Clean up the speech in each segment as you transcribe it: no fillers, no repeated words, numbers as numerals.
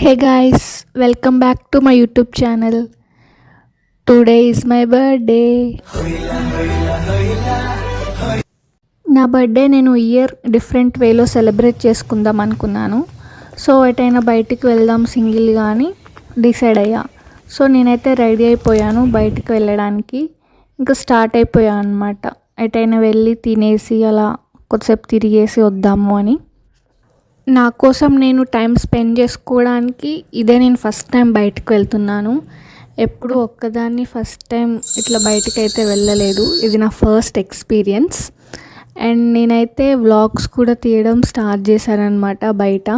Hey guys, welcome back to my YouTube channel. Today is my birthday. నా birthday నేను year different వేలో celebrate చేసుకుందాం అనుకున్నాను. So ఎటైనా బయటికి వెళ్దాం సింగిల్గా అని డిసైడ్ అయ్యా. సో నేనైతే రెడీ అయిపోయాను బయటికి వెళ్ళడానికి. ఇంకా స్టార్ట్ అయిపోయాను అనమాట. ఎటైనా వెళ్ళి తినేసి అలా కొద్దిసేపు తిరిగేసి వద్దాము అని. నా కోసం నేను టైం స్పెండ్ చేసుకోవడానికి ఇదే నేను ఫస్ట్ టైం బయటకు వెళ్తున్నాను. ఎప్పుడు ఒక్కదాన్ని ఫస్ట్ టైం ఇట్లా బయటకు అయితే వెళ్ళలేదు. ఇది నా ఫస్ట్ ఎక్స్పీరియన్స్. అండ్ నేనైతే వ్లాగ్స్ కూడా తీయడం స్టార్ట్ చేశానన్నమాట బయట.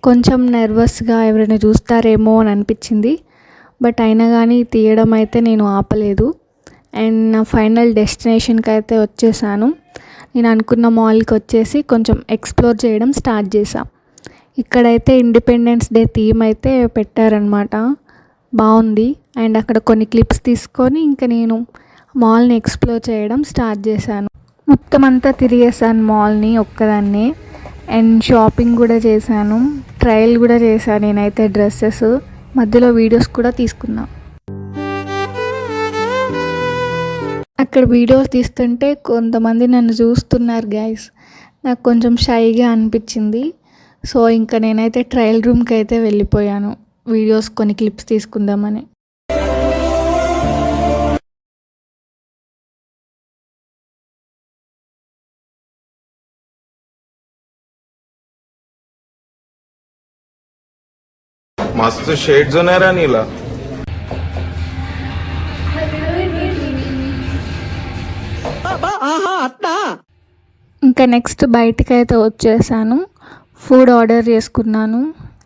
కొంచెం నర్వస్గా ఎవరైనా చూస్తారేమో అని అనిపించింది. బట్ అయినా కానీ తీయడం అయితే నేను ఆపలేదు. అండ్ నా ఫైనల్ డెస్టినేషన్కి అయితే వచ్చేసాను. నేను అనుకున్న మాల్కి వచ్చేసి కొంచెం ఎక్స్ప్లోర్ చేయడం స్టార్ట్ చేశాం. ఇక్కడైతే ఇండిపెండెన్స్ డే థీమ్ అయితే పెట్టారనమాట. బాగుంది. అండ్ అక్కడ కొన్ని క్లిప్స్ తీసుకొని ఇంకా నేను మాల్ని ఎక్స్ప్లోర్ చేయడం స్టార్ట్ చేశాను. మొత్తం అంతా తిరిగేసాను మాల్ని ఒక్కదాన్నే. అండ్ షాపింగ్ కూడా చేశాను, ట్రయల్ కూడా చేశాను నేనైతే డ్రెస్సెస్. మధ్యలో వీడియోస్ కూడా తీసుకున్నా. అక్కడ వీడియోస్ తీస్తుంటే కొంతమంది నన్ను చూస్తున్నారు గైస్. నాకు కొంచెం షైగా అనిపించింది. సో ఇంకా నేనైతే ట్రయల్ రూమ్కి అయితే వెళ్ళిపోయాను వీడియోస్ కొన్ని క్లిప్స్ తీసుకుందామని. मस्त शेड्स होणार नीला. ఇంకా నెక్స్ట్ బయటికి అయితే వచ్చేసాను. ఫుడ్ ఆర్డర్ చేసుకున్నాను.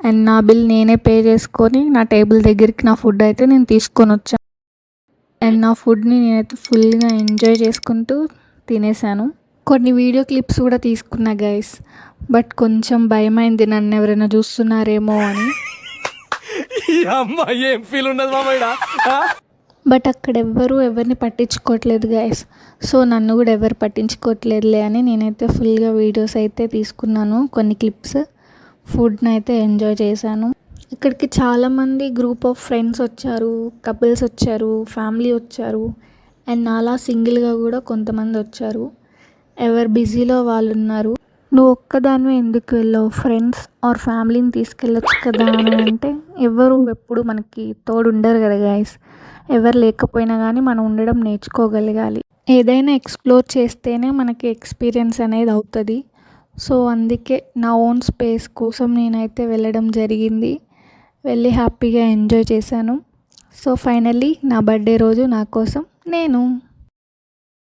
అండ్ నా బిల్ నేనే పే చేసుకొని నా టేబుల్ దగ్గరికి నా ఫుడ్ అయితే నేను తీసుకొని వచ్చాను. అండ్ నా ఫుడ్ని నేనైతే ఫుల్గా ఎంజాయ్ చేసుకుంటూ తినేసాను. కొన్ని వీడియో క్లిప్స్ కూడా తీసుకున్నా గైస్. బట్ కొంచెం భయమైంది నన్ను ఎవరైనా చూస్తున్నారేమో అని. బట్ అక్కడ ఎవరిని పట్టించుకోవట్లేదు గైస్. సో నన్ను కూడా ఎవరు పట్టించుకోవట్లేదులే అని నేనైతే ఫుల్గా వీడియోస్ అయితే తీసుకున్నాను. కొన్ని క్లిప్స్. ఫుడ్ని అయితే ఎంజాయ్ చేశాను. ఇక్కడికి చాలామంది గ్రూప్ ఆఫ్ ఫ్రెండ్స్ వచ్చారు, కపుల్స్ వచ్చారు, ఫ్యామిలీ వచ్చారు. అండ్ నాలా సింగిల్గా కూడా కొంతమంది వచ్చారు. ఎవరు బిజీలో వాళ్ళు ఉన్నారు. నువ్వు ఒక్కదానివే ఎందుకు వెళ్ళావు, ఫ్రెండ్స్ ఆర్ ఫ్యామిలీని తీసుకెళ్ళొచ్చు కదా అని అంటే ఎవరు ఎప్పుడు మనకి తోడు ఉండరు కదా గైస్. ఎవరు లేకపోయినా కానీ మనం ఉండడం నేర్చుకోగలగాలి. ఏదైనా ఎక్స్ప్లోర్ చేస్తేనే మనకి ఎక్స్పీరియన్స్ అనేది అవుతుంది. సో అందుకే నా ఓన్ స్పేస్ కోసం నేనైతే వెళ్ళడం జరిగింది. వెళ్ళి హ్యాపీగా ఎంజాయ్ చేశాను. సో ఫైనల్లీ నా బర్త్డే రోజు నా కోసం నేను